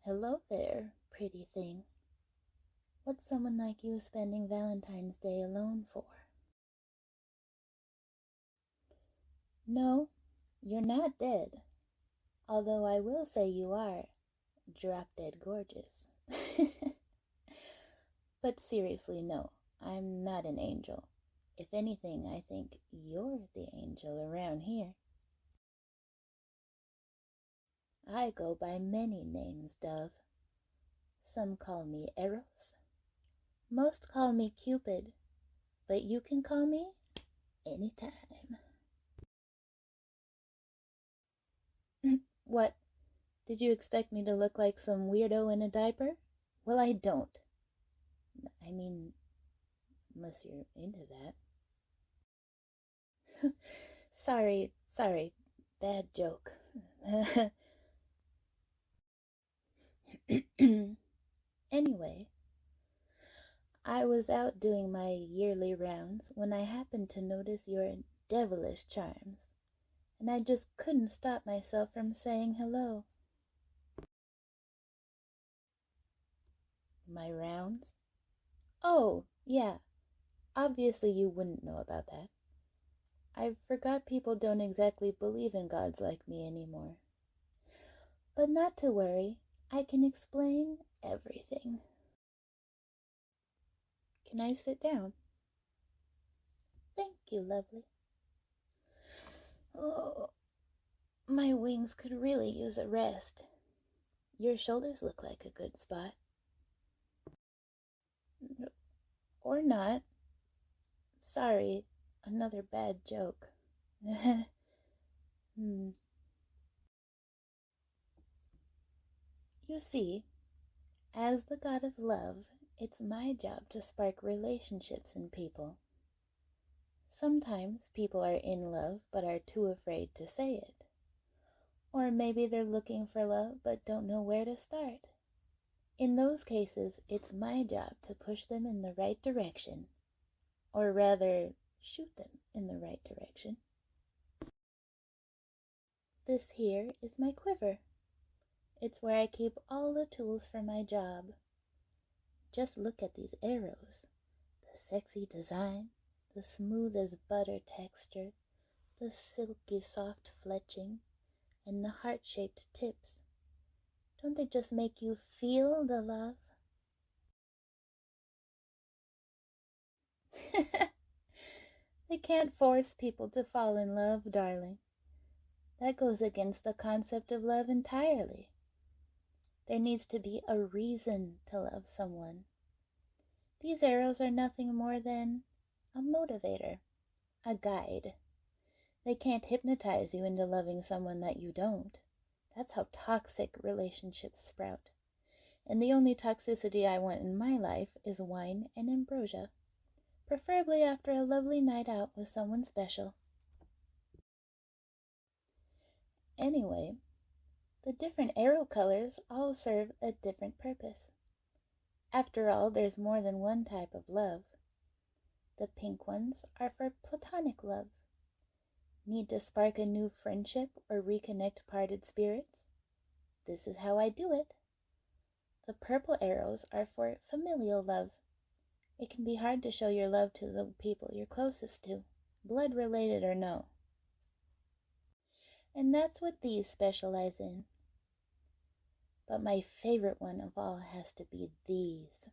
Hello there, pretty thing. What's someone like you spending Valentine's Day alone for? No, you're not dead. Although I will say you are drop dead gorgeous. But seriously, no, I'm not an angel. If anything, I think you're the angel around here. I go by many names, Dove. Some call me Eros. Most call me Cupid. But you can call me anytime. What? Did you expect me to look like some weirdo in a diaper? Well, I don't. I mean, unless you're into that. Sorry. Bad joke. Anyway, I was out doing my yearly rounds when I happened to notice your devilish charms, and I just couldn't stop myself from saying hello. My rounds? Oh, yeah. Obviously you wouldn't know about that. I forgot people don't exactly believe in gods like me anymore. But not to worry, I can explain everything. Can I sit down? Thank you, lovely. Oh, my wings could really use a rest. Your shoulders look like a good spot. Or not. Sorry, another bad joke. You see, as the god of love, it's my job to spark relationships in people. Sometimes people are in love but are too afraid to say it. Or maybe they're looking for love but don't know where to start. In those cases, it's my job to push them in the right direction. Or rather, shoot them in the right direction. This here is my quiver. It's where I keep all the tools for my job. Just look at these arrows. The sexy design, the smooth as butter texture, the silky soft fletching, and the heart-shaped tips. Don't they just make you feel the love? They can't force people to fall in love, darling. That goes against the concept of love entirely. There needs to be a reason to love someone. These arrows are nothing more than a motivator, a guide. They can't hypnotize you into loving someone that you don't. That's how toxic relationships sprout. And the only toxicity I want in my life is wine and ambrosia, preferably after a lovely night out with someone special. Anyway, the different arrow colors all serve a different purpose. After all, there's more than one type of love. The pink ones are for platonic love. Need to spark a new friendship or reconnect parted spirits? This is how I do it. The purple arrows are for familial love. It can be hard to show your love to the people you're closest to, blood related or no. And that's what these specialize in. But my favorite one of all has to be these.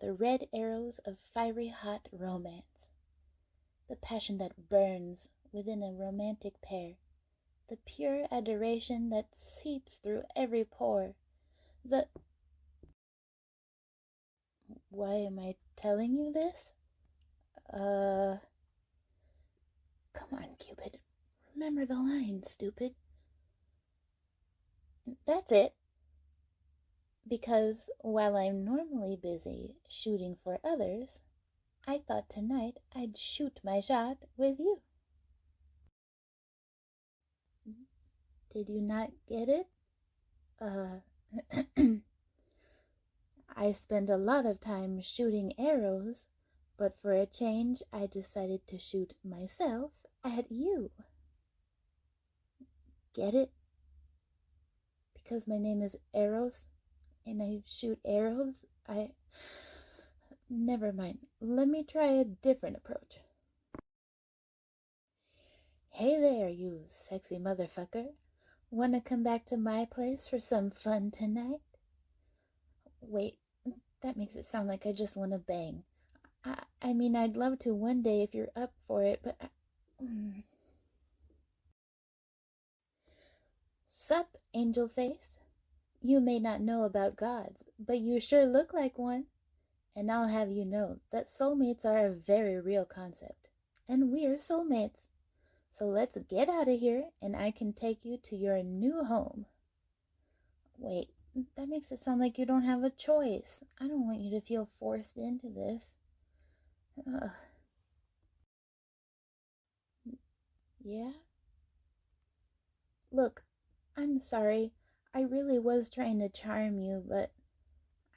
The red arrows of fiery hot romance. The passion that burns within a romantic pair. The pure adoration that seeps through every pore. Why am I telling you this? Come on, Cupid. Remember the line, stupid. That's it. Because while I'm normally busy shooting for others, I thought tonight I'd shoot my shot with you. Did you not get it? I spend a lot of time shooting arrows, but for a change I decided to shoot myself at you. Get it? Because my name is Eros and I shoot arrows. Never mind. Let me try a different approach. Hey there, you sexy motherfucker. Wanna come back to my place for some fun tonight? Wait, that makes it sound like I just wanna bang. I mean, I'd love to one day if you're up for it, but... Sup, angel face? You may not know about gods, but you sure look like one. And I'll have you know that soulmates are a very real concept. And we're soulmates. So let's get out of here and I can take you to your new home. Wait, that makes it sound like you don't have a choice. I don't want you to feel forced into this. Yeah? Look, I'm sorry. I really was trying to charm you, but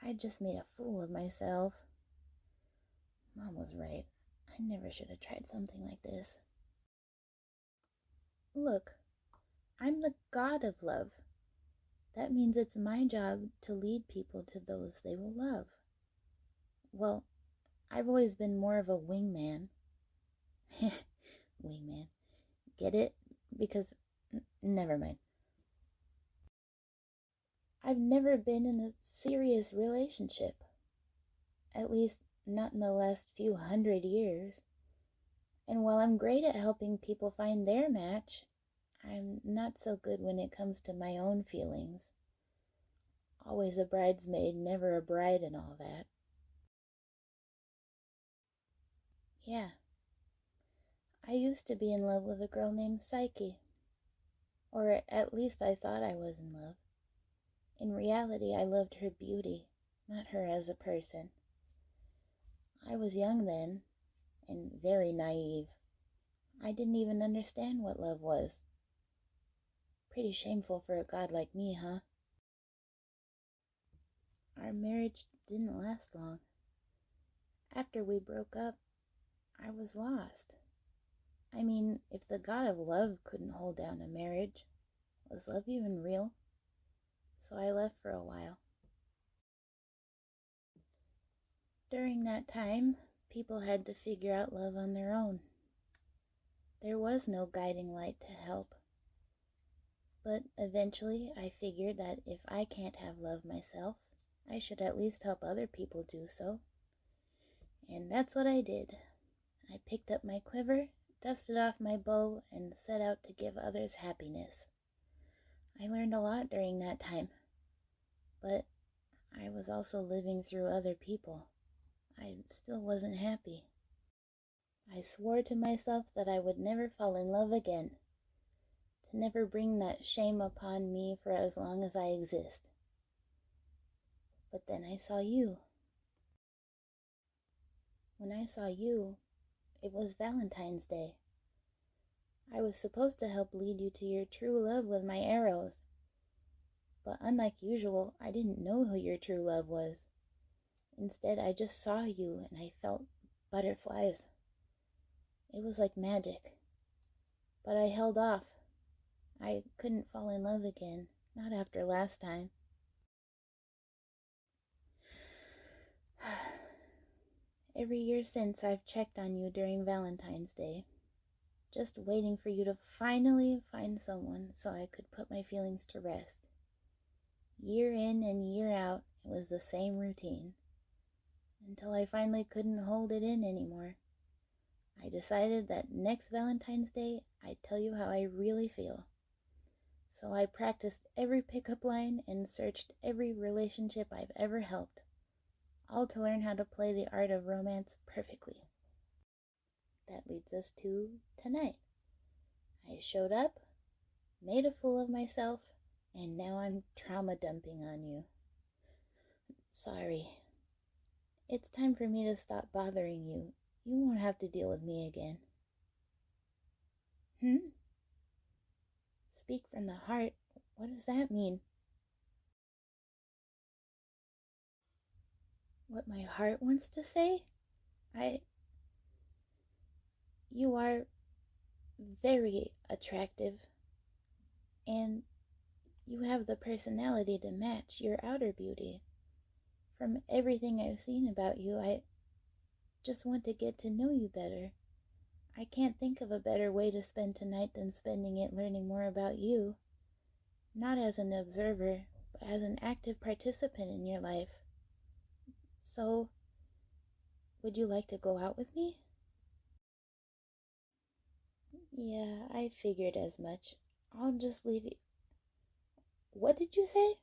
I just made a fool of myself. Mom was right. I never should have tried something like this. Look, I'm the god of love. That means it's my job to lead people to those they will love. Well, I've always been more of a wingman. Wingman. Get it? Because, never mind. I've never been in a serious relationship. At least, not in the last few 100 years. And while I'm great at helping people find their match, I'm not so good when it comes to my own feelings. Always a bridesmaid, never a bride and all that. Yeah. I used to be in love with a girl named Psyche. Or at least I thought I was in love. In reality, I loved her beauty, not her as a person. I was young then, and very naive. I didn't even understand what love was. Pretty shameful for a god like me, huh? Our marriage didn't last long. After we broke up, I was lost. I mean, if the god of love couldn't hold down a marriage, was love even real? So I left for a while. During that time, people had to figure out love on their own. There was no guiding light to help. But eventually I figured that if I can't have love myself, I should at least help other people do so. And that's what I did. I picked up my quiver, dusted off my bow, and set out to give others happiness. I learned a lot during that time. But I was also living through other people. I still wasn't happy. I swore to myself that I would never fall in love again, to never bring that shame upon me for as long as I exist. But then I saw you. When I saw you, it was Valentine's Day. I was supposed to help lead you to your true love with my arrows. But unlike usual, I didn't know who your true love was. Instead, I just saw you and I felt butterflies. It was like magic. But I held off. I couldn't fall in love again, not after last time. Every year since, I've checked on you during Valentine's Day, just waiting for you to finally find someone so I could put my feelings to rest. Year in and year out, it was the same routine, until I finally couldn't hold it in anymore. I decided that next Valentine's Day, I'd tell you how I really feel. So I practiced every pickup line and searched every relationship I've ever helped, all to learn how to play the art of romance perfectly. That leads us to tonight. I showed up, made a fool of myself, and now I'm trauma dumping on you. Sorry. It's time for me to stop bothering you. You won't have to deal with me again. Speak from the heart. What does that mean? What my heart wants to say? You are very attractive and You have the personality to match your outer beauty. From everything I've seen about you, I just want to get to know you better. I can't think of a better way to spend tonight than spending it learning more about you. Not as an observer, but as an active participant in your life. So, would you like to go out with me? Yeah, I figured as much. I'll just leave you. What did you say?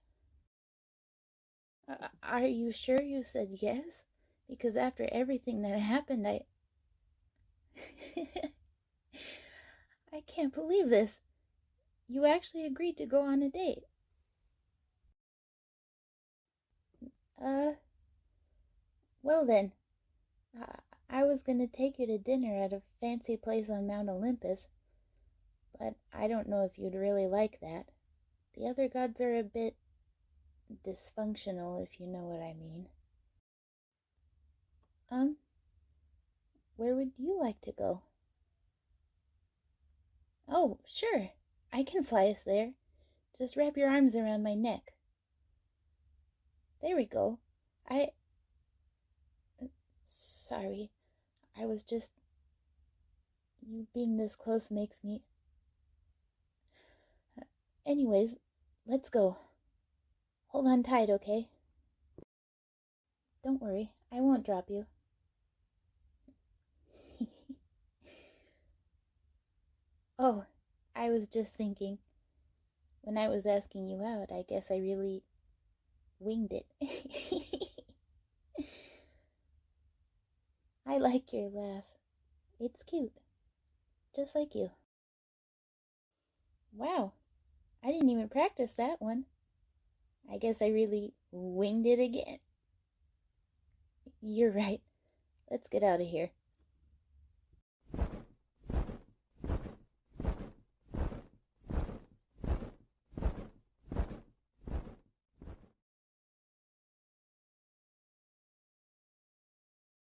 Are you sure you said yes? Because after everything that happened, I can't believe this. You actually agreed to go on a date. Uh, well then. I was gonna take you to dinner at a fancy place on Mount Olympus, but I don't know if you'd really like that. The other gods are a bit dysfunctional, if you know what I mean. Um, where would you like to go? Oh, sure. I can fly us there. Just wrap your arms around my neck. There we go. I. Sorry. I was just. You being this close makes me. Anyways, let's go. Hold on tight, okay? Don't worry, I won't drop you. Oh, I was just thinking. When I was asking you out, I guess I really winged it. I like your laugh. It's cute. Just like you. Wow, I didn't even practice that one. I guess I really winged it again. You're right. Let's get out of here.